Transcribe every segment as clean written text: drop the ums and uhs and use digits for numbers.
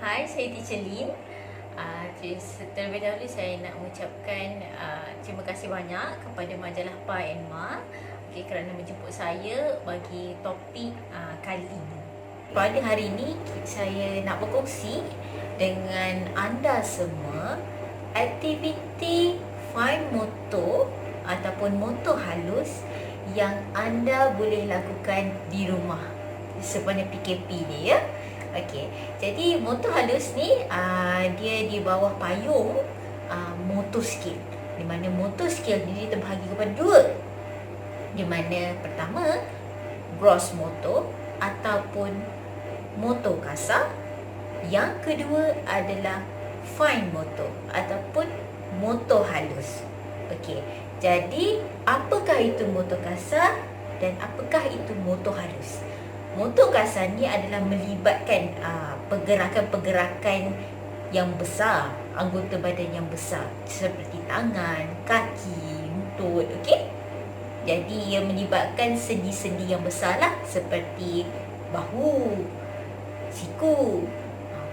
Hai, saya Teacher Lin. Terlebih dahulu saya nak mengucapkan terima kasih banyak kepada majalah Pa and Ma kerana menjemput saya bagi topik kali ini. Pada hari ini saya nak berkongsi dengan anda semua aktiviti fine motor ataupun motor halus yang anda boleh lakukan di rumah sepanjang PKP ni ya. Okey, jadi motor halus ni dia di bawah payung motor skill. Di mana motor skill ni terbahagi kepada dua. Di mana pertama gross motor ataupun motor kasar. Yang kedua adalah fine motor ataupun motor halus. Okey, jadi apakah itu motor kasar dan apakah itu motor halus? Motor kasar ni adalah melibatkan pergerakan-pergerakan yang besar, anggota badan yang besar seperti tangan, kaki, lutut, okey? Jadi ia melibatkan sendi-sendi yang besar lah seperti bahu, siku,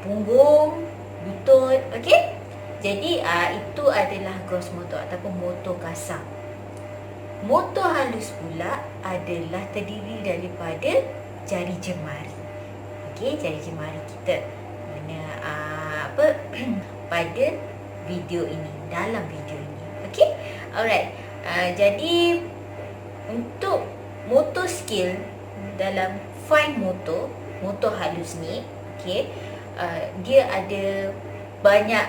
punggung, lutut, okey? Jadi itu adalah gross motor ataupun motor kasar. Motor halus pula adalah terdiri daripada jari jemari. Okey, jari jemari kita. Mana pada video ini, dalam video ini. Okey? Alright. Jadi untuk motor skill dalam fine motor, motor halus ni, okey, dia ada banyak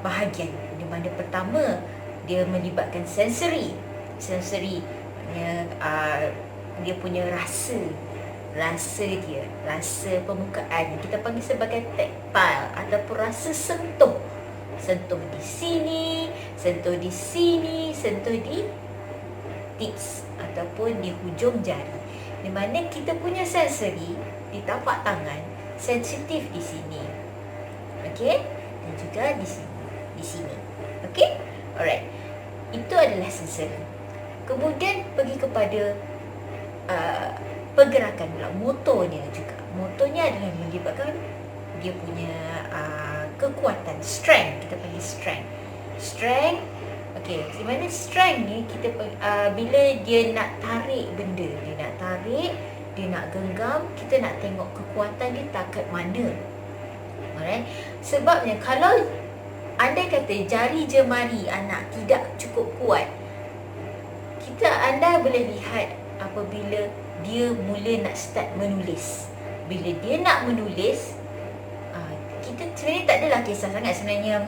bahagian. Di mana pertama dia melibatkan sensori. Sensori dia punya rasa dia, rasa permukaan kita panggil sebagai tactile ataupun rasa sentuh. Sentuh di sini, sentuh di sini, sentuh di tips ataupun di hujung jari. Di mana kita punya sensori di tapak tangan sensitif di sini. Okey? Dan juga di sini. Di sini. Okey? Alright. Itu adalah sensori. Kemudian pergi kepada pergerakan pula motornya juga. Motornya adalah melibatkan dia punya kekuatan, strength. Kita panggil strength. Okey, di mana strength ni kita bila dia nak tarik benda, dia nak tarik, dia nak genggam, kita nak tengok kekuatan dia takat mana. Alright. Sebabnya kalau andai kata jari jemari anak tidak cukup kuat, anda boleh lihat apabila dia mula nak start menulis. Bila dia nak menulis, kita sebenarnya tak adalah kisah sangat sebenarnya.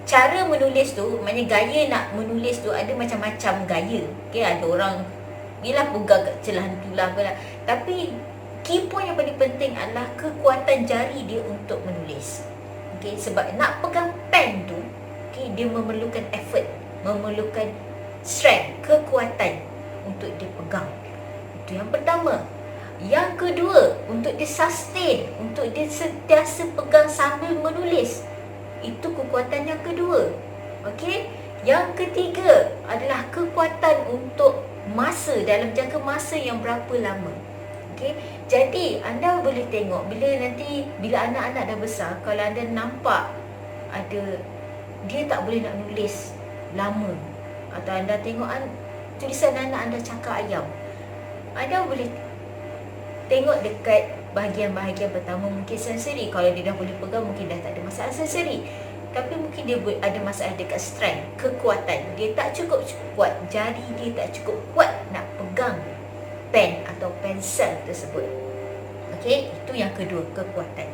Cara menulis tu, maknanya gaya nak menulis tu ada macam-macam gaya. Okay, ada orang bila pegang kat celah tulang lah. Tapi key point yang paling penting adalah kekuatan jari dia untuk menulis. Okay, sebab nak pegang pen tu, okay, dia memerlukan effort, memerlukan strength, kekuatan untuk dia pegang. Itu yang pertama. Yang kedua, untuk dia sustain, untuk dia sentiasa pegang sambil menulis. Itu kekuatan yang kedua. Okey? Yang ketiga adalah kekuatan untuk masa, dalam jangka masa yang berapa lama. Okey? Jadi anda boleh tengok bila anak-anak dah besar, kalau anda nampak ada dia tak boleh nak nulis lama, atau anda tengok tulisan anak anda cakar ayam, anda boleh tengok dekat bahagian-bahagian pertama mungkin sensori. Kalau dia dah boleh pegang, mungkin dah tak ada masalah sensori. Tapi mungkin dia ada masalah dekat strength, kekuatan. Dia tak cukup kuat, jari dia tak cukup kuat nak pegang pen atau pensel tersebut. Okey, itu yang kedua, kekuatan.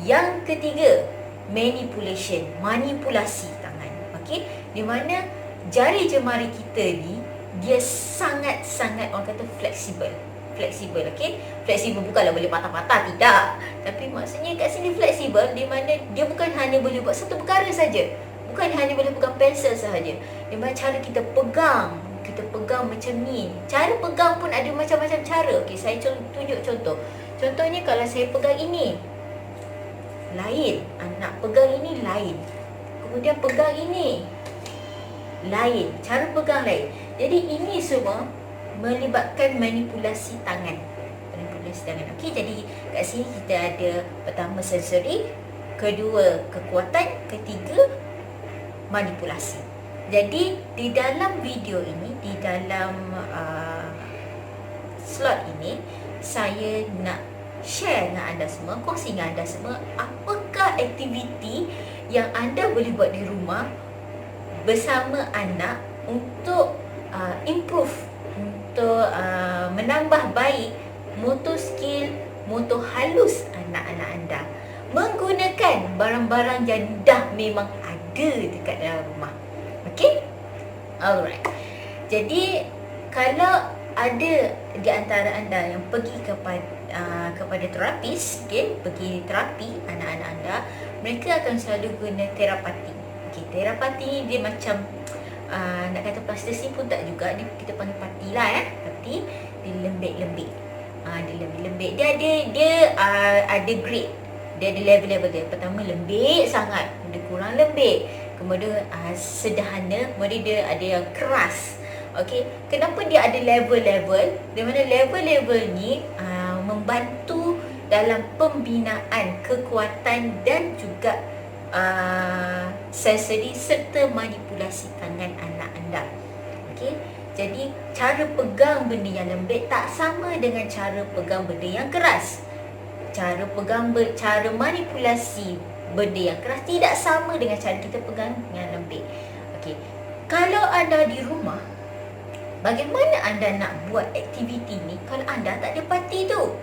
Yang ketiga, manipulasi tangan. Okey, di mana jari jemari kita ni dia sangat-sangat, orang kata, fleksibel, okey. Fleksibel bukanlah boleh patah-patah, tidak. Tapi maksudnya kat sini fleksibel di mana dia bukan hanya boleh buat satu perkara saja. Bukan hanya boleh pegang pensel sahaja. Di mana cara kita pegang macam ni. Cara pegang pun ada macam-macam cara. Okey, saya tunjuk contoh. Contohnya kalau saya pegang ini, lain. Nak pegang ini lain. Kemudian pegang ini lain. Cara pegang lain. Jadi ini semua melibatkan manipulasi tangan. Okey, jadi kat sini kita ada pertama sensori, kedua kekuatan, ketiga manipulasi. Jadi di dalam video ini, di dalam slot ini, saya nak share dengan anda semua, kongsi dengan anda semua, apakah aktiviti yang anda boleh buat di rumah bersama anak untuk improve, untuk menambah baik motor skill, motor halus anak-anak anda menggunakan barang-barang yang dah memang ada dekat dalam rumah. Okay? Alright. Jadi kalau ada di antara anda yang pergi kepada terapis, okay, pergi terapi anak-anak anda, mereka akan selalu guna terapati. Okay, terapati dia macam nak kata plastasi pun tak juga, kita panggil pati lah pati. Dia lembik-lembik. Dia lembik-lembik. Dia ada grade. Dia ada level-level dia. Pertama lembik sangat, dia kurang lembik. Kemudian sederhana, kemudian dia ada yang keras. Okey, kenapa dia ada level-level? Di mana level-level ni membantu dalam pembinaan kekuatan dan juga sensori serta manipulasi tangan anak anda. Okey, jadi cara pegang benda yang lembik tak sama dengan cara pegang benda yang keras. Cara pegang, cara manipulasi benda yang keras tidak sama dengan cara kita pegang yang lembik. Okey, kalau anda di rumah, bagaimana anda nak buat aktiviti ni kalau anda tak ada parti tu?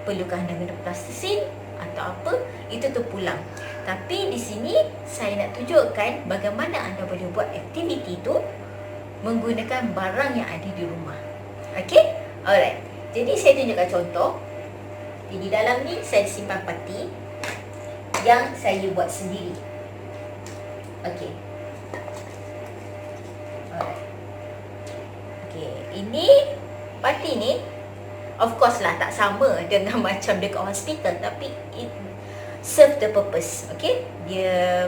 Perlukah anda guna plastisin atau apa? Itu terpulang. Tapi di sini saya nak tunjukkan bagaimana anda boleh buat aktiviti tu menggunakan barang yang ada di rumah. Okey? Alright. Jadi saya tunjukkan contoh. Di dalam ni saya simpan parti yang saya buat sendiri. Okey. Alright. Okey, ini parti ni of course lah tak sama dengan macam dekat hospital, tapi it serve the purpose. Okey, dia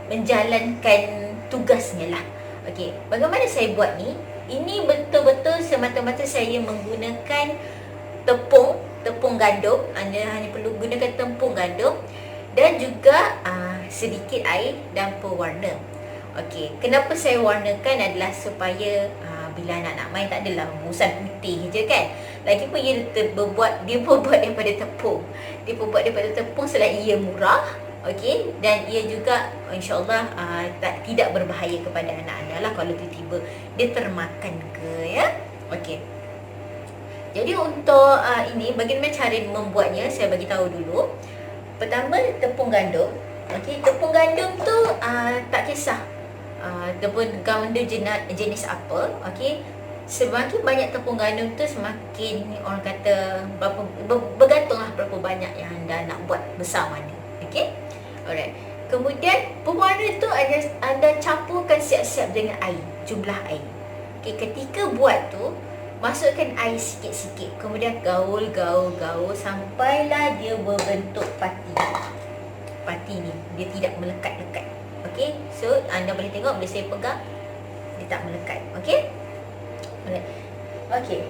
menjalankan tugasnya lah. Okey, bagaimana saya buat ni? Ini betul-betul semata-mata saya menggunakan tepung gandum. Anda hanya perlu gunakan tepung gandum dan juga sedikit air dan pewarna. Okey, kenapa saya warnakan adalah supaya bila anak-anak main tak adalah busan putih je kan. Lagipun dia berbuat daripada tepung. Dia berbuat daripada tepung selain ia murah, okey, dan ia juga insya-Allah tidak berbahaya kepada anak-anak lah kalau tiba-tiba dia termakan ke ya. Okey. Jadi untuk ini bagaimana cara membuatnya, saya bagi tahu dulu. Pertama, tepung gandum. Okey, tepung gandum tu tak kisah tepung gandum jenis apa. Okey, semakin banyak tepung gandum tu semakin orang kata bergantunglah berapa banyak yang anda nak buat besar mana. Okey, alright. Kemudian pewarna tu anda campurkan siap-siap dengan air, jumlah air. Okey, ketika buat tu masukkan air sikit-sikit, kemudian gaul sampailah dia berbentuk pati. Pati ni dia tidak melekat-lekat. Okey, so anda boleh tengok bila saya pegang dia tak melekat. Okey. Okey.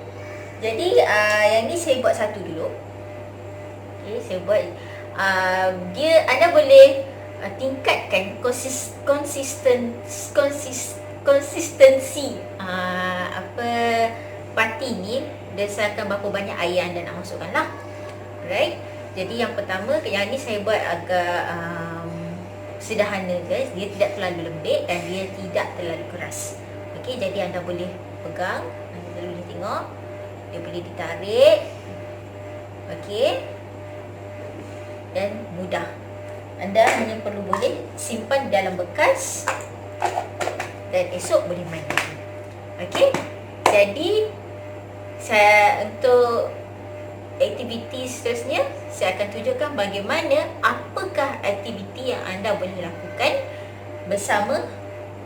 Jadi yang ni saya buat satu dulu. Okey, saya buat dia anda boleh tingkatkan konsistensi parti ni berdasarkan berapa banyak air anda nak masukkan lah. Alright. Jadi yang pertama, yang ni saya buat agak sederhana guys. Dia tidak terlalu lembik dan dia tidak terlalu keras. Okey, jadi anda boleh pegang, anda boleh tengok, dia boleh ditarik. Okey. Dan mudah. Anda hanya perlu boleh simpan dalam bekas dan esok boleh main lagi. Okey. Jadi saya untuk aktiviti seterusnya saya akan tunjukkan bagaimana apakah aktiviti yang anda boleh lakukan bersama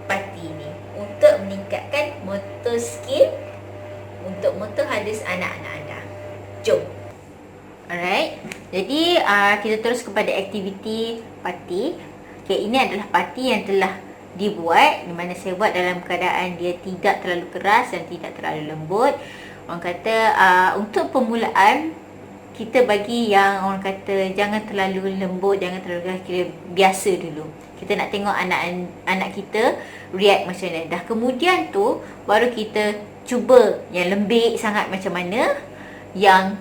parti ini untuk meningkatkan motor skill, untuk motor halus anak-anak anda. Jom. Alright. Jadi kita terus kepada aktiviti parti. Okay, ini adalah parti yang telah dibuat, di mana saya buat dalam keadaan dia tidak terlalu keras dan tidak terlalu lembut. Orang kata untuk permulaan kita bagi yang orang kata jangan terlalu lembut, jangan terlalu kira biasa dulu. Kita nak tengok anak kita react macam mana. Dah kemudian tu baru kita cuba yang lembik sangat macam mana, yang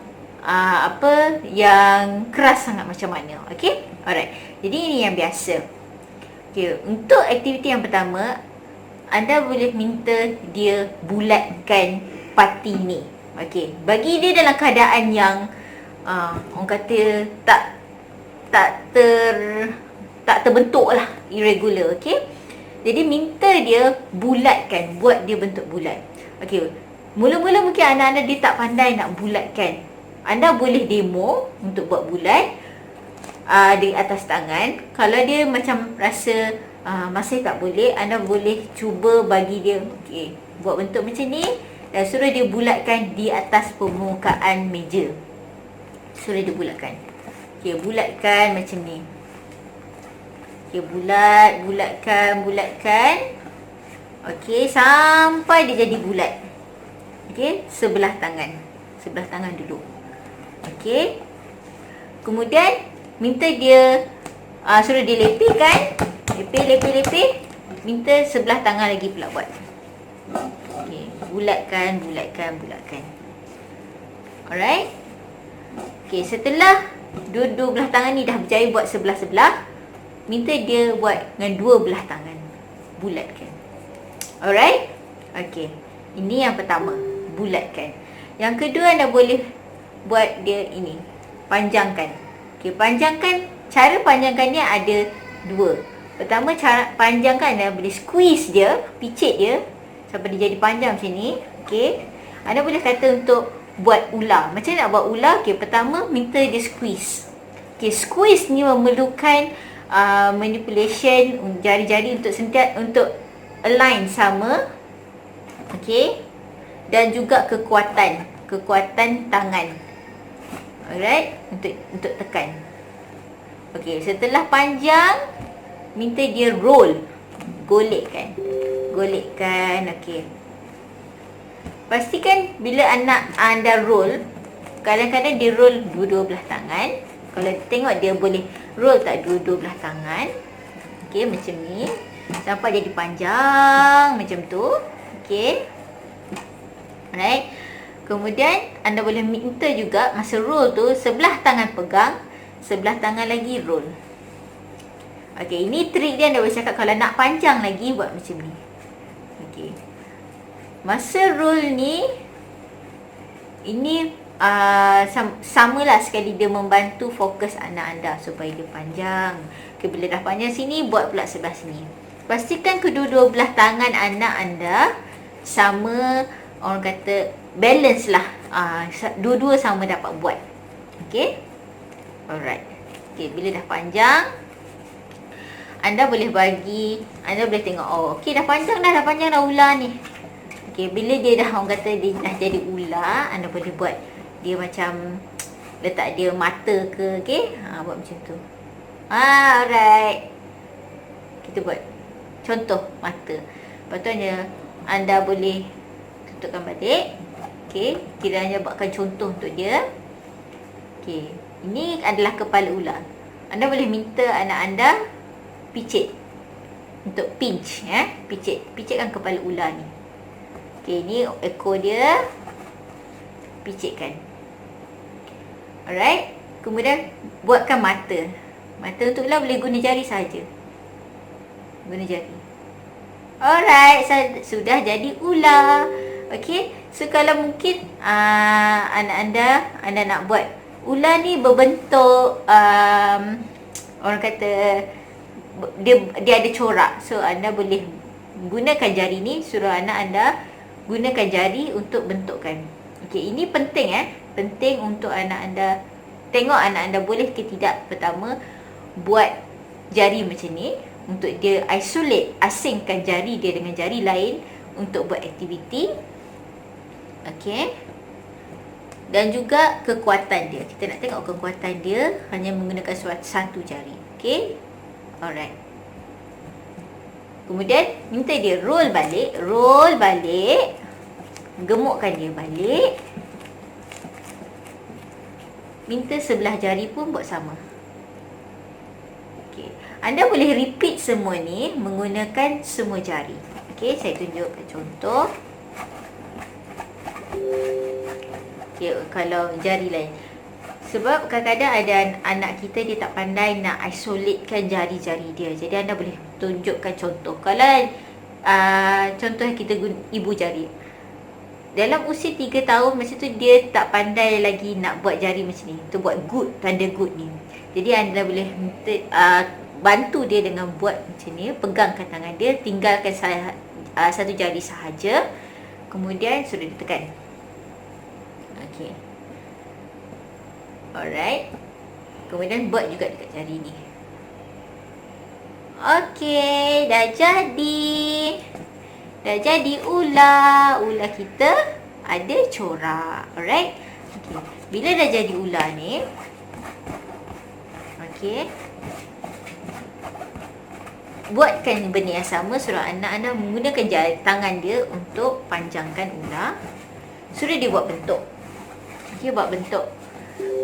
yang keras sangat macam mana. Okey? Alright. Jadi ini yang biasa. Okey, untuk aktiviti yang pertama, anda boleh minta dia bulatkan parti ni. Okey, bagi dia dalam keadaan yang orang kata tak terbentuk lah, irregular. Okey, jadi minta dia bulatkan, buat dia bentuk bulat. Okey, mula-mula mungkin anak-anak dia tak pandai nak bulatkan. Anda boleh demo untuk buat bulat di atas tangan. Kalau dia macam rasa masih tak boleh, anda boleh cuba bagi dia, okey, buat bentuk macam ni dan suruh dia bulatkan di atas permukaan meja. Suruh dia bulatkan. Okey, bulatkan macam ni. Okey, bulatkan. Okey, sampai dia jadi bulat. Okey, sebelah tangan dulu. Okey. Kemudian minta dia suruh dia lepihkan. Lepih. Minta sebelah tangan lagi pula buat. Okey, bulatkan. Alright. Okey, setelah dua belah tangan ni dah berjaya buat sebelah-sebelah, minta dia buat dengan dua belah tangan. Bulatkan. Alright. Okey. Ini yang pertama, bulatkan. Yang kedua, anda boleh buat dia ini, panjangkan. Okey, panjangkan. Cara panjangkannya ada dua. Pertama, cara panjangkan, anda boleh squeeze dia, picit dia sampai dia jadi panjang macam ni. Okey. Anda boleh kata untuk buat ular. Macam mana nak buat ular? Okey, pertama minta dia squeeze. Okey, squeeze ni memerlukan manipulation jari-jari untuk align sama. Okey. Dan juga kekuatan tangan. Alright, untuk tekan. Okey, setelah panjang, minta dia roll. Golekkan. Okey. Pastikan bila anak anda roll, kadang-kadang dia roll dua belah tangan. Kalau tengok dia boleh roll tak dua belah tangan. Okey, macam ni. Sampai jadi panjang macam tu. Okey. Alright. Kemudian anda boleh minta juga masa roll tu sebelah tangan pegang, sebelah tangan lagi roll. Okey, ini trik dia. Anda boleh cakap kalau nak panjang lagi buat macam ni. Okey. Masa roll ni, ini samalah sekali dia membantu fokus anak anda supaya dia panjang. Okay, bila dah panjang sini, buat pula sebelah sini. Pastikan kedua-dua belah tangan anak anda sama, orang kata balance lah. Dua-dua sama dapat buat. Okay. Alright. Okay, bila dah panjang, anda boleh tengok, oh okay, dah panjang dah ular ni. Okay, bila dia dah, orang kata dia dah jadi ular, anda boleh buat dia macam letak dia mata ke, okay? Buat macam tu. Alright. Kita buat contoh mata. Lepas tu anda boleh tutupkan balik. Okay, kiranya buatkan contoh untuk dia. Okay, ini adalah kepala ular. Anda boleh minta anak anda picit. Untuk pinch, picitkan kepala ular ni. Okay, ni ekor dia. Picitkan. Alright. Kemudian buatkan mata. Mata untuk ular boleh guna jari saja. Guna jari. Alright, sudah jadi ular. Okay. So kalau mungkin anda nak buat ular ni berbentuk orang kata dia ada corak. So anda boleh gunakan jari ni, suruh anak anda gunakan jari untuk bentukkan. Okey, ini penting penting untuk anak anda. Tengok anak anda boleh ke tidak. Pertama, buat jari macam ni untuk dia isolate, asingkan jari dia dengan jari lain untuk buat aktiviti. Okey. Dan juga kekuatan dia. Kita nak tengok kekuatan dia hanya menggunakan satu jari. Okey. Alright. Kemudian minta dia roll balik. Gemukkan dia balik. minta sebelah jari pun buat sama. Okey. Anda boleh repeat semua ni menggunakan semua jari. Okey, saya tunjuk contoh. Okey, kalau jari lain. Sebab kadang-kadang ada anak kita dia tak pandai nak isolatekan jari-jari dia. Jadi anda boleh tunjukkan contoh. Kalau contoh kita guna ibu jari. Dalam usia 3 tahun macam tu dia tak pandai lagi nak buat jari macam ni. Tu buat good, tanda good ni. Jadi anda boleh bantu dia dengan buat macam ni. Pegangkan tangan dia, tinggalkan satu jari sahaja. Kemudian sudah ditekan. Okey. Alright. Kemudian buat juga dekat jari ni. Okey, dah jadi. Dah jadi ular. Ular kita ada corak. Alright. Okay. Bila dah jadi ular ni, okey, buatkan benda yang sama. Suruh anak anda menggunakan jari tangan dia untuk panjangkan ular. Suruh dia buat bentuk. Okey, buat bentuk.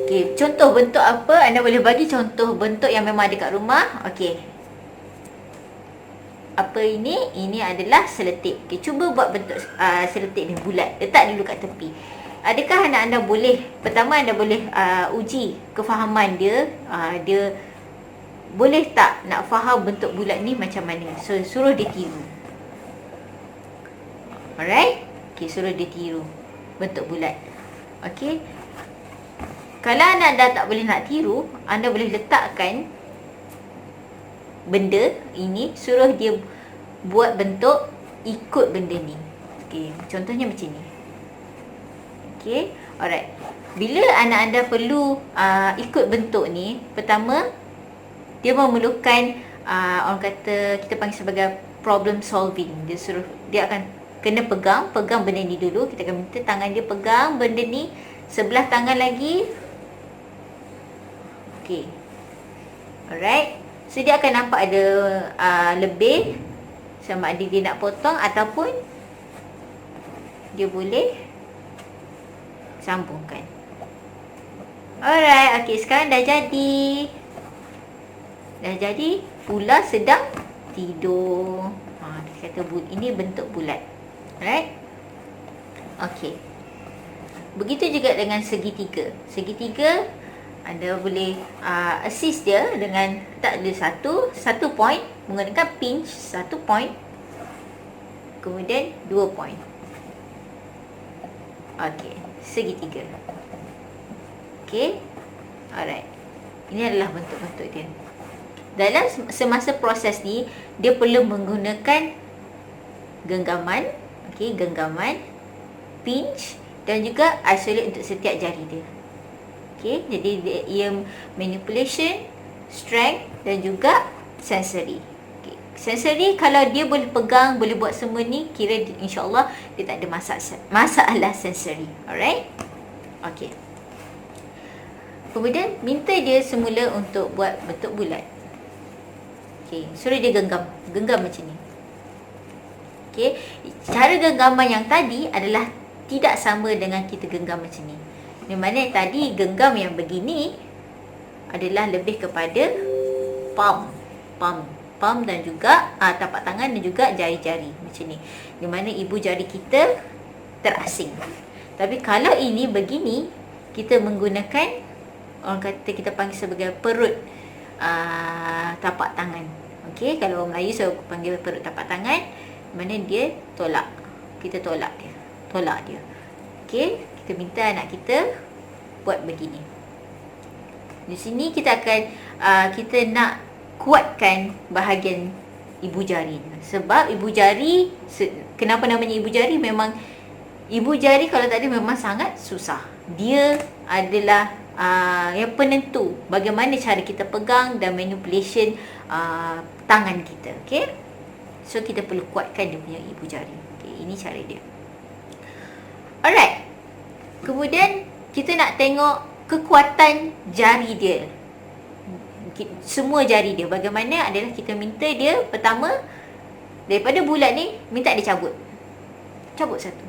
Okey, contoh bentuk apa? Anda boleh bagi contoh bentuk yang memang ada kat rumah. Okey. Apa ini? Ini adalah seletip. Okay, cuba buat bentuk seletip ni bulat. Letak dulu kat tepi. Adakah anak anda boleh, pertama anda boleh uji kefahaman dia. Dia boleh tak nak faham bentuk bulat ni macam mana. So, suruh dia tiru. Alright? Okay, suruh dia tiru bentuk bulat. Okay. Kalau anak dah tak boleh nak tiru, anda boleh letakkan benda ini, suruh dia buat bentuk ikut benda ni. Okey, contohnya macam ni. Okey, alright. Bila anak anda perlu ikut bentuk ni, pertama dia memerlukan orang kata kita panggil sebagai problem solving. Dia akan kena pegang benda ni dulu. Kita akan minta tangan dia pegang benda ni, sebelah tangan lagi. Okey. Alright. So, dia akan nampak ada lebih, sama ada dia nak potong ataupun dia boleh sambungkan. Alright, okey, sekarang dah jadi. Dah jadi, ular sedang tidur. Dia kata ini bentuk bulat. Alright. Okey. Begitu juga dengan segitiga. Segitiga anda boleh assist dia dengan tak ada satu point, menggunakan pinch 1 point, kemudian 2 point. Okey, segitiga. Okey. Alright. Ini adalah bentuk-bentuk dia. Dalam semasa proses ni, dia perlu menggunakan genggaman, okey, genggaman, pinch dan juga isolate untuk setiap jari dia. Okay, jadi ia manipulation, strength dan juga sensory. Okay. Sensory kalau dia boleh pegang, boleh buat semua ni, kira insyaAllah dia tak ada masalah sensory. Alright? Okay. Kemudian minta dia semula untuk buat bentuk bulat. Okay, suruh dia genggam macam ni. Okay, cara genggaman yang tadi adalah tidak sama dengan kita genggam macam ni. Di mana tadi genggam yang begini adalah lebih kepada palm dan juga tapak tangan dan juga jari-jari macam ni. Di mana ibu jari kita terasing. Tapi kalau ini begini, kita menggunakan, orang kata kita panggil sebagai perut tapak tangan. Okey, kalau orang Melayu saya panggil perut tapak tangan, mana dia tolak. Kita tolak dia. Okey. Kita minta anak kita buat begini. Di sini kita akan kita nak kuatkan bahagian ibu jari. Sebab ibu jari, kenapa namanya ibu jari? Memang ibu jari kalau tak ada memang sangat susah. Dia adalah yang penentu bagaimana cara kita pegang dan manipulation tangan kita. Okay? So kita perlu kuatkan dia punya ibu jari. Okay, ini cara dia. Alright. Kemudian kita nak tengok kekuatan jari dia. Semua jari dia. Bagaimana adalah kita minta dia pertama, daripada bulat ni, minta dia cabut. Cabut satu.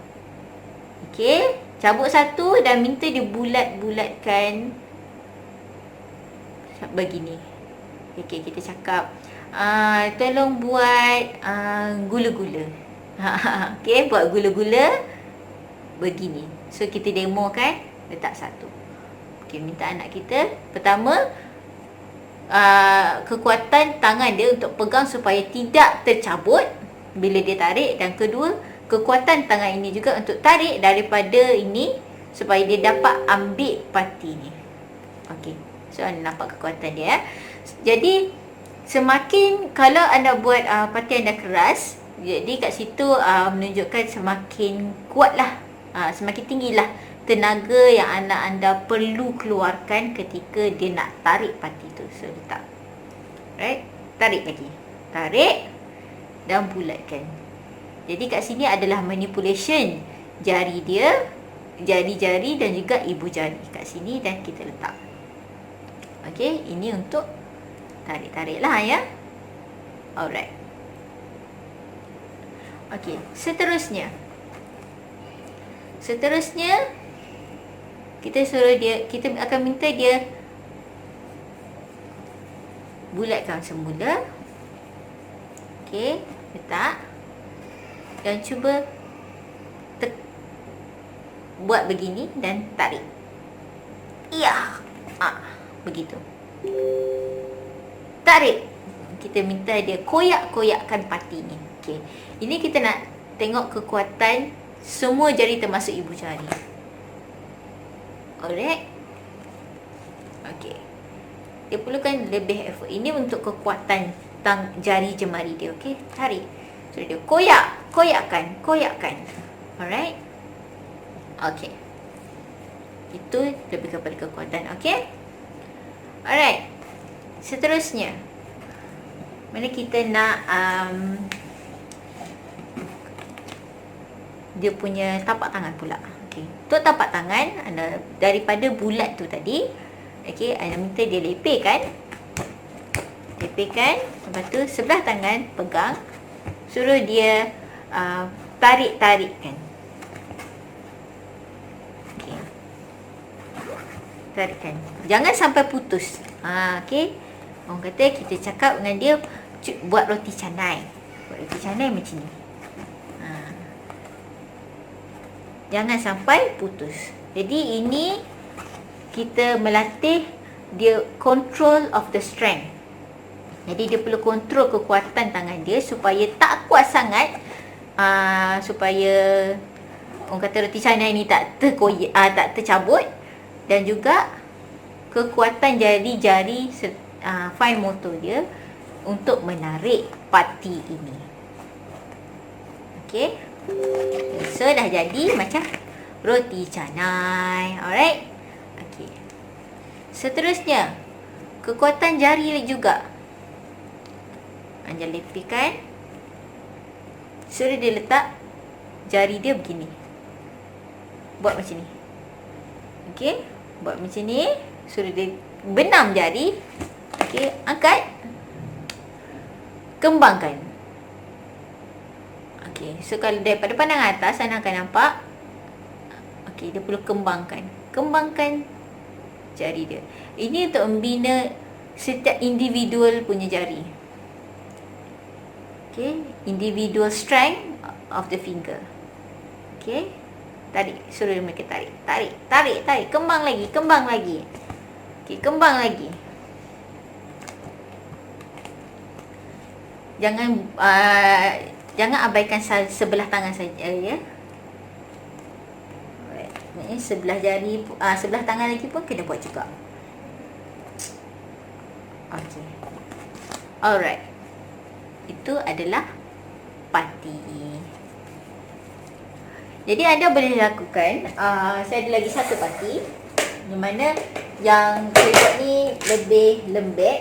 Okey. Cabut satu dan minta dia bulat-bulatkan begini. Okey, kita cakap tolong buat gula-gula. Okey, buat gula-gula begini. So kita demo kan, letak satu. Okey, minta anak kita pertama kekuatan tangan dia untuk pegang supaya tidak tercabut bila dia tarik, dan kedua kekuatan tangan ini juga untuk tarik daripada ini supaya dia dapat ambil parti ni. Okey, so anda nampak kekuatan dia. Jadi semakin kalau anda buat parti anda keras, jadi kat situ menunjukkan semakin kuatlah, semakin tinggilah tenaga yang anda perlu keluarkan ketika dia nak tarik parti tu. So letak, right, tarik lagi, tarik dan bulatkan. Jadi kat sini adalah manipulation jari dia, jari-jari dan juga ibu jari kat sini, dan kita letak. Okey, ini untuk tarik-tarik lah ya. Alright. Okey, seterusnya kita suruh dia, kita akan minta dia bulatkan semula. Okey, letak dan cuba buat begini dan tarik. Ya, begitu. Tarik. Kita minta dia koyak-koyakkan parti ni. Okey. Ini kita nak tengok kekuatan semua jari termasuk ibu jari. Alright. Okey. Dia perlukan lebih effort. Ini untuk kekuatan jari jemari dia. Okey. Tarik. So dia koyakkan. Alright. Okey. Itu lebih kepada kekuatan. Okey. Alright. Seterusnya, mana kita nak dia punya tapak tangan pula. Okey. Untuk tapak tangan anda daripada bulat tu tadi, okey, anda minta dia lepaskan. Lepas tu sebelah tangan pegang, suruh dia tarik-tarikkan. Okey. Tarikkan. Jangan sampai putus. Okey. Orang kata kita cakap dengan dia, buat roti canai. Buat roti canai macam ni. Jangan sampai putus. Jadi ini kita melatih dia control of the strength. Jadi dia perlu kontrol kekuatan tangan dia supaya tak kuat sangat, supaya orang kata roti canai ni tak tercabut, dan juga kekuatan jari-jari fine motor dia untuk menarik parti ini. Okey. So dah jadi macam roti canai. Alright. Okey. Seterusnya, kekuatan jari juga. Anda lepaskan. Suruh dia letak jari dia begini. Buat macam ni. Okey. Buat macam ni. Suruh dia benam jari. Okey, angkat. Kembangkan. Okey, so kalau daripada pandangan atas anda akan nampak, okey, dia perlu kembangkan. Kembangkan jari dia. Ini untuk membina setiap individual punya jari. Okey, individual strength of the finger. Okey. Tarik, suruh mereka tarik. Tarik. Kembang lagi. Okey, kembang lagi. Jangan abaikan sebelah tangan saja ya. Maksudnya sebelah jari, sebelah tangan lagi pun kena buat juga. Okey. Alright. Itu adalah parti. Jadi anda boleh lakukan, saya ada lagi satu parti di mana yang saya buat ni lebih lembek.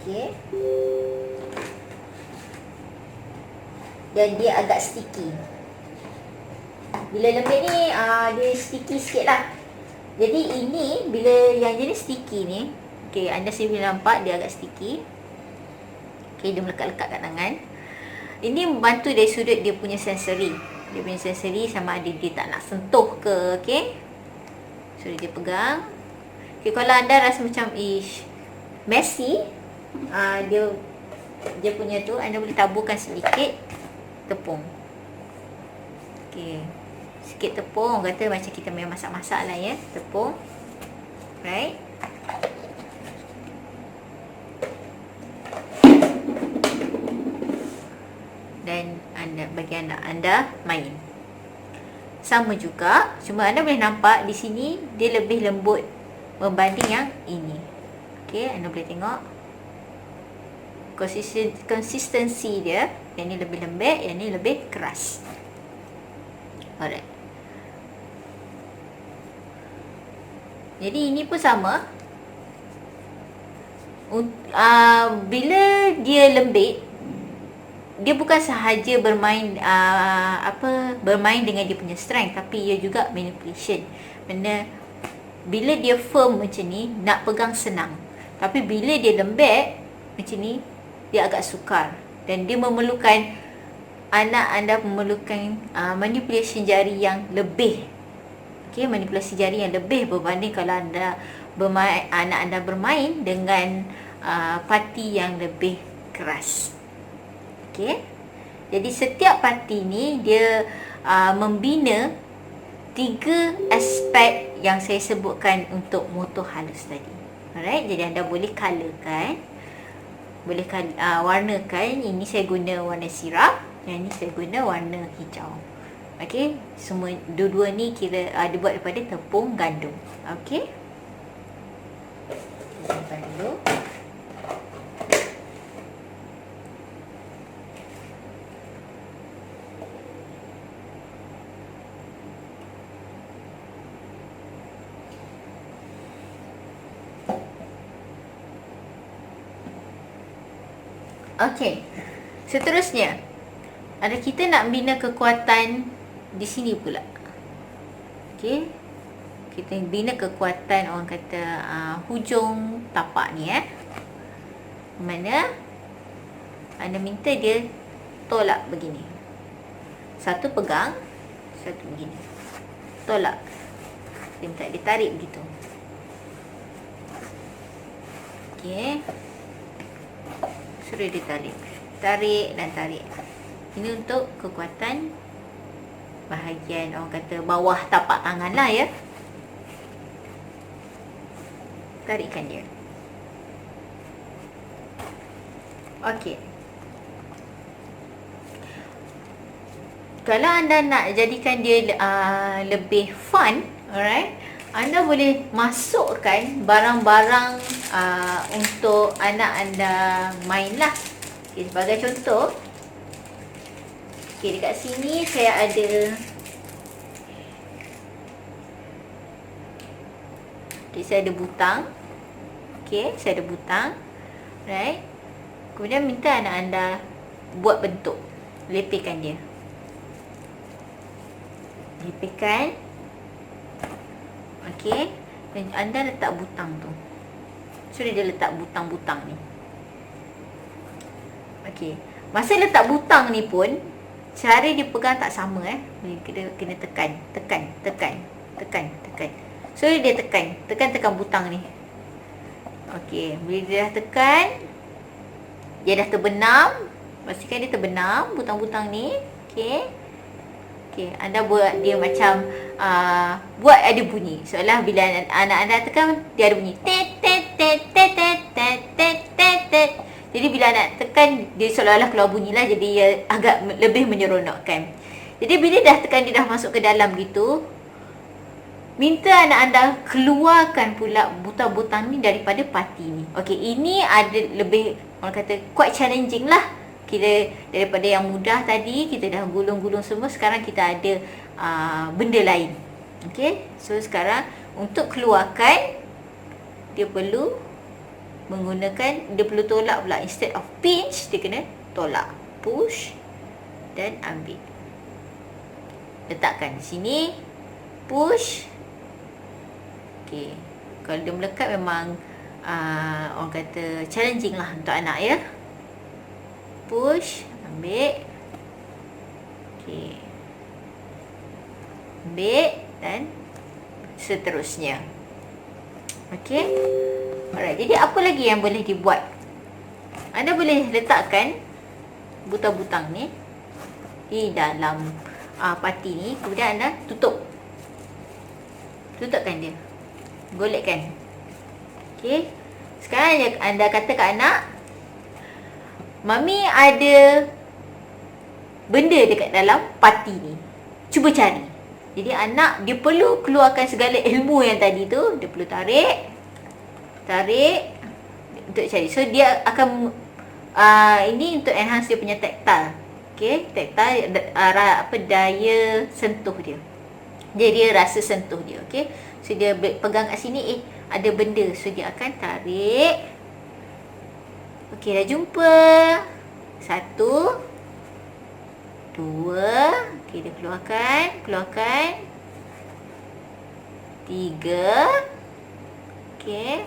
Okey. Dan dia agak sticky. Bila lembek ni dia sticky sikit lah. Jadi ini bila yang jenis sticky ni, okey, anda boleh nampak dia agak sticky. Okey, dia melekat-lekat kat tangan. Ini membantu dari sudut dia punya sensori. Dia punya sensori sama ada dia tak nak sentuh ke, okey. So dia pegang. Okay, kalau anda rasa macam messy, dia punya tu, anda boleh taburkan sedikit tepung. Okay, sikit tepung, orang kata macam kita main masak-masak lah ya, tepung. Right. Dan bagi anak anda main. Sama juga, cuma anda boleh nampak di sini dia lebih lembut berbanding yang ini. Okey, anda boleh tengok konsistensi dia. Yang ni lebih lembek, yang ni lebih keras. Alright. Jadi ini pun sama. Bila dia lembik, dia bukan sahaja bermain bermain dengan dia punya strength, tapi ia juga manipulation. Bila dia firm macam ni, nak pegang senang. Tapi bila dia lembek macam ni, dia agak sukar. Dan dia memerlukan, anak anda memerlukan manipulation jari yang lebih. Okey, manipulasi jari yang lebih berbanding kalau anak anda bermain dengan parti yang lebih keras. Okay. Jadi setiap parti ni dia membina 3 aspek yang saya sebutkan untuk motor halus tadi. Alright, jadi anda boleh colourkan, boleh warnakan. Ini saya guna warna sirap, yang ni saya guna warna hijau. Okay, semua dua-dua ni kira dibuat daripada tepung gandum. Okay, simpan dulu. Okey. Seterusnya, ada kita nak bina kekuatan di sini pula. Okey. Kita bina kekuatan, orang kata hujung tapak ni mana anda minta dia tolak begini. Satu pegang, satu begini. Tolak. Dia minta dia tarik begitu. Okey. Suruh dia tarik. Tarik dan tarik. Ini untuk kekuatan bahagian, orang kata bawah tapak tangan lah ya. Tarikkan dia. Okey. Kalau anda nak jadikan dia lebih fun, alright, anda boleh masukkan barang-barang untuk anak anda main lah. Okay, sebagai contoh, okay, dekat sini saya ada saya ada butang. Okay, saya ada butang. Right. Kemudian minta anak anda buat bentuk. Lepihkan dia. Lepihkan. Okey, dan anda letak butang tu. Suruh dia letak butang-butang ni. Okey, masa letak butang ni pun cara dia pegang tak sama kena tekan. Suruh dia tekan butang ni. Okey, bila dia dah tekan, dia dah terbenam. Pastikan dia terbenam butang-butang ni. Okey. Okey, anda buat dia macam buat ada bunyi. Seolah bila anak anda tekan, dia ada bunyi. Tet tet tet tet tet tet tet tet tet. Jadi bila anak tekan, dia seolah-olah keluar bunyi lah. Jadi ia agak lebih menyeronokkan. Jadi bila dah tekan, dia dah masuk ke dalam gitu, minta anak anda keluarkan pula butang-butang ni daripada parti ni. Okey, ini ada lebih, orang kata quite challenging lah. Kira daripada yang mudah tadi, kita dah gulung-gulung semua, sekarang kita ada benda lain. Okey, so sekarang untuk keluarkan, dia perlu menggunakan, dia perlu tolak pula. Instead of pinch, dia kena tolak. Push dan ambil. Letakkan di sini. Push. Okey, kalau dia melekat memang orang kata challenging lah untuk anak ya. Push, ambil. Okey, ambil dan seterusnya. Okey. Alright, jadi apa lagi yang boleh dibuat? Anda boleh letakkan butang-butang ni di dalam pati ni. Kemudian anda tutupkan dia, golekkan. Okey. Sekarang anda kata kat anak, Mami ada benda dekat dalam pati ni, cuba cari. Jadi anak dia perlu keluarkan segala ilmu yang tadi tu. Dia perlu tarik untuk cari. So dia akan ini untuk enhance dia punya tactile. Okey, tactile daya sentuh dia. Dia rasa sentuh dia. Okey. So dia pegang kat sini, ada benda. So dia akan tarik. Okey, dah jumpa. 1 2. Okey, dia keluarkan. 3. Okey.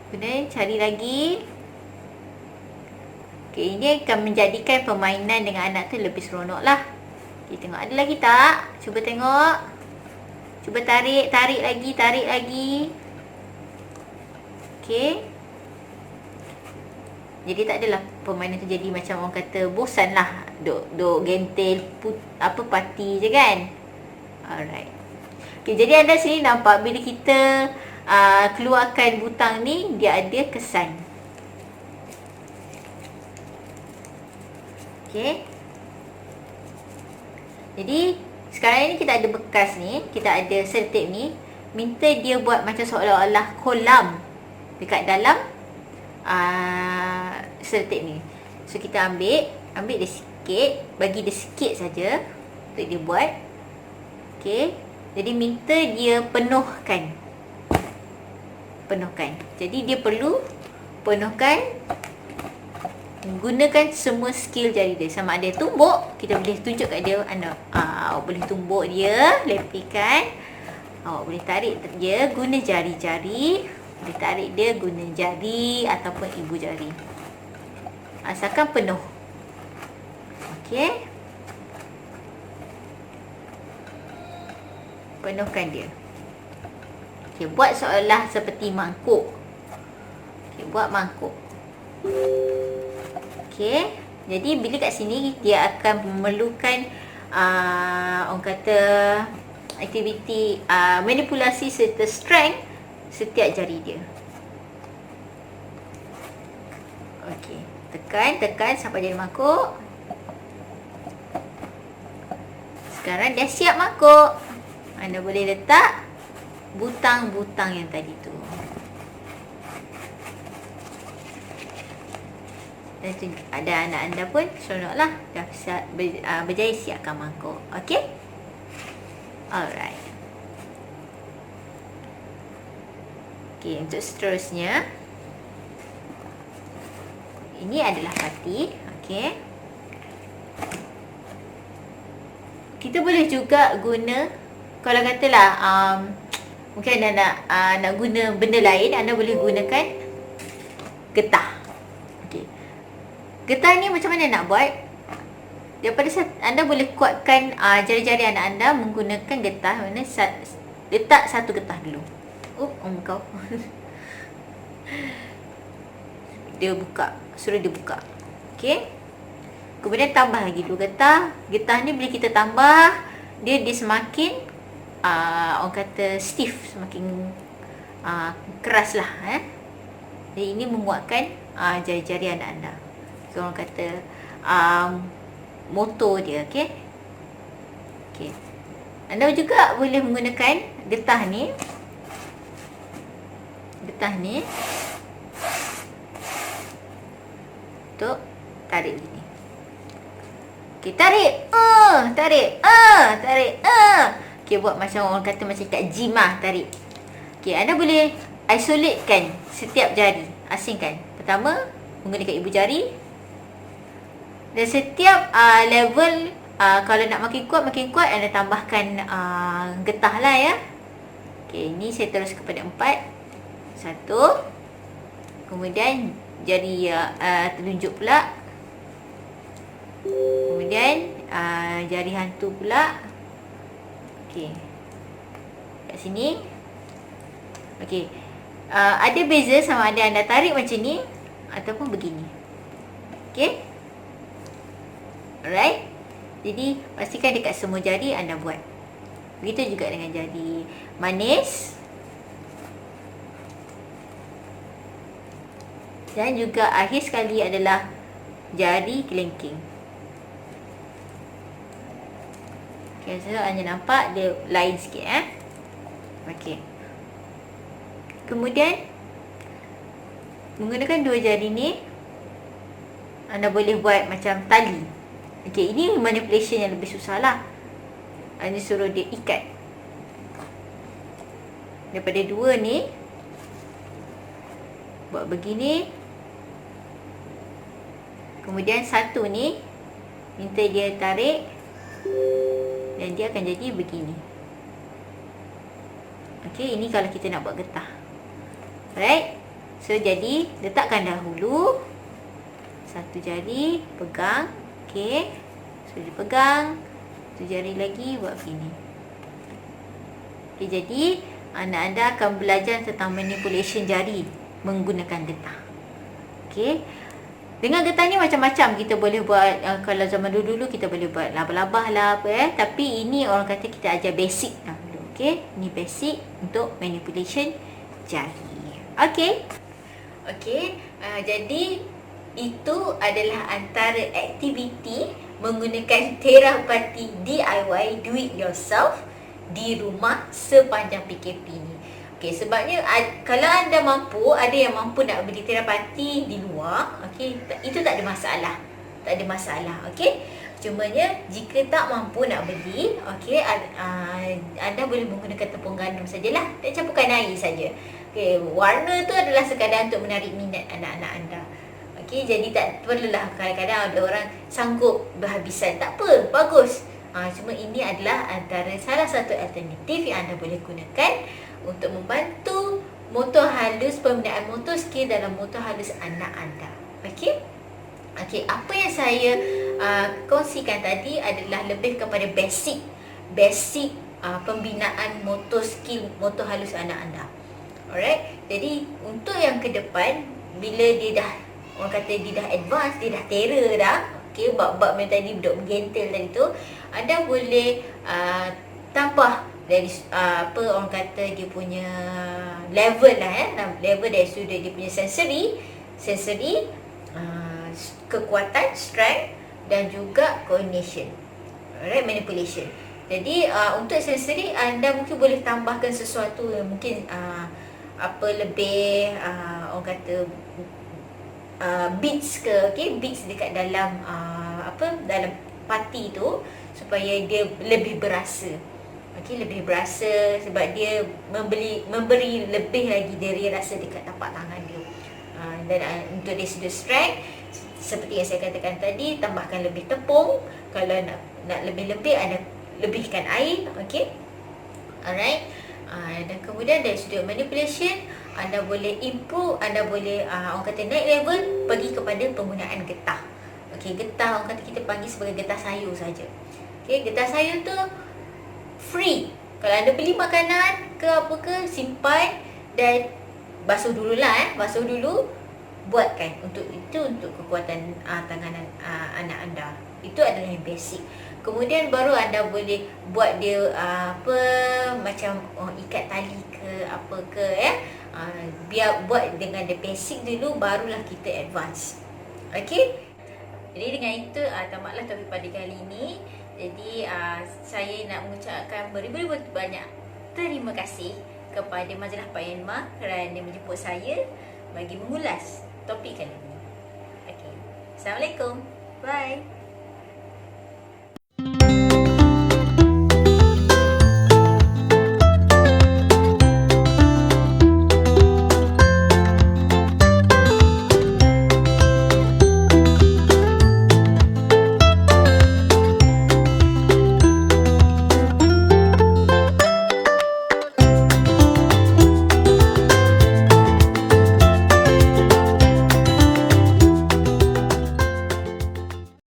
Kemudian cari lagi. Okey, ini akan menjadikan permainan dengan anak tu lebih seronok lah. Okey, tengok ada lagi tak? Cuba tengok. Cuba tarik lagi. Okey. Jadi tak adalah permainan tu jadi macam orang kata bosan lah. Duk gentel pati je kan. Alright. Okay, jadi anda sini nampak bila kita keluarkan butang ni, dia ada kesan. Okay. Jadi sekarang ni kita ada bekas ni, kita ada selotip ni. Minta dia buat macam seolah-olah kolam dekat dalam selotip ni. So kita ambil dia sikit, bagi dia sikit saja untuk dia buat. Okey. Jadi minta dia penuhkan. Jadi dia perlu penuhkan, gunakan semua skill jari dia. Sama ada tumbuk, kita boleh tunjuk kat dia, anda awak boleh tumbuk dia, lepihkan. Awak boleh tarik dia guna jari-jari. Boleh tarik dia guna jari ataupun ibu jari. Asalkan penuh. Okey. Penuhkan dia. Okey, buat seolah seperti mangkuk. Okey, buat mangkuk. Okey. Jadi bila kat sini dia akan memerlukan orang kata aktiviti manipulasi serta strength setiap jari dia. Okey, tekan sampai jadi mangkuk. Sekarang dah siap mangkuk. Anda boleh letak butang-butang yang tadi tu. Dan ada anak anda pun seronoklah, dah berjaya siapkan mangkuk. Okey? Alright. Okey, untuk seterusnya, ini adalah pati. Okey. Kita boleh juga guna, kalau katalah mungkin anda nak guna benda lain, anda boleh gunakan getah. Okey. Getah ni macam mana nak buat? Daripada anda boleh kuatkan jari-jari anak anda menggunakan getah. Mana letak satu getah dulu. Kau. Dia buka. Suruh dia buka. Okey. Kemudian tambah lagi 2 getah. Getah ni bila kita tambah, dia semakin orang kata stiff, semakin keras lah. Jadi ini menguatkan jari-jari anak anda. So, orang kata motor dia. Okey. Okey. Anda juga boleh menggunakan getah ni. Untuk tarik gini. Okey, tarik. Tarik. Okey, buat macam orang kata macam kat gym lah, tarik. Okey, anda boleh isolatekan setiap jari. Asingkan. Pertama, menggunakan ibu jari. Dan setiap level, kalau nak makin kuat, anda tambahkan getah lah ya. Okey, ini saya terus kepada 4. 1. Kemudian jari telunjuk pula. Kemudian jari hantu pula. Okey. Kat sini. Okey. ada beza sama ada anda tarik macam ni ataupun begini. Okay, alright. Jadi pastikan dekat semua jari anda buat. Begitu juga dengan jari manis dan juga akhir sekali adalah jari kelingking. Okay, so anda nampak dia lain sikit Okay. Kemudian menggunakan dua jari ni anda boleh buat macam tali. Okay, ini manipulation yang lebih susah lah. Anda suruh dia ikat. Daripada dua ni buat begini. Kemudian satu ni minta dia tarik dan dia akan jadi begini. Okey, ini kalau kita nak buat getah. Alright. So jadi letakkan dahulu satu jari pegang. Okey. So dia pegang. Satu jari lagi buat begini. Okey, jadi anda akan belajar tentang manipulation jari menggunakan getah. Okey. Dengan getah ni macam-macam kita boleh buat. Kalau zaman dulu kita boleh buat labah-labah lah apa tapi ini orang kata kita ajar basic lah dulu. Okey, ni basic untuk manipulation jari. Okey. Okey, jadi itu adalah antara aktiviti menggunakan terapati DIY do it yourself di rumah sepanjang PKP ni. Okey, sebabnya kalau anda mampu, ada yang mampu nak beli terapati di luar, okey, itu tak ada masalah. Tak ada masalah, okey. Cumanya jika tak mampu nak beli, okey, anda boleh menggunakan tepung gandum sajalah dan campurkan air saja. Okey, warna tu adalah sekadar untuk menarik minat anak-anak anda. Okey, jadi tak perlulah kadang-kadang ada orang sanggup berhabisan. Tak apa, bagus. Cuma ini adalah antara salah satu alternatif yang anda boleh gunakan untuk membantu motor halus, pembinaan motor skill dalam motor halus anak anda. Okey? Okey, apa yang saya kongsikan tadi adalah lebih kepada basic pembinaan motor skill motor halus anak anda. Alright? Jadi untuk yang ke depan, bila dia dah, orang kata dia dah advance, dia dah terror dah, okey, bab-bab yang tadi duk bergentel tadi tu, anda boleh tambah dari apa orang kata dia punya level lah level dari sudut dia punya sensory kekuatan, strength dan juga coordination, alright, manipulation. Jadi untuk sensory anda mungkin boleh tambahkan sesuatu yang mungkin apa lebih orang kata beats ke, okey, beats dekat dalam dalam parti tu supaya dia lebih berasa. Okey, lebih berasa sebab dia memberi lebih lagi dari rasa dekat tapak tangan dia. Dan untuk dari sudut strength, seperti yang saya katakan tadi, tambahkan lebih tepung. Kalau nak lebih-lebih, anda lebihkan air. Okey, alright. Dan kemudian dari sudut manipulation, anda boleh improve, anda boleh orang kata naik level pergi kepada penggunaan getah. Okey, getah orang kata kita panggil sebagai getah sayur saja. Okey, getah sayur tu free. Kalau anda beli makanan ke apa ke, simpan dan basuh dululah basuh dulu, buatkan untuk kekuatan tangan anak anda. Itu adalah yang basic. Kemudian baru anda boleh buat dia macam ikat tali ke apa ke biar buat dengan the basic dulu, barulah kita advance. Okey. Jadi dengan itu tamatlah topik pada kali ini. Jadi saya nak mengucapkan beribu-ribu banyak terima kasih kepada majalah Pak Yanma kerana menjemput saya bagi mengulas topik kali ini. Okey. Assalamualaikum. Bye.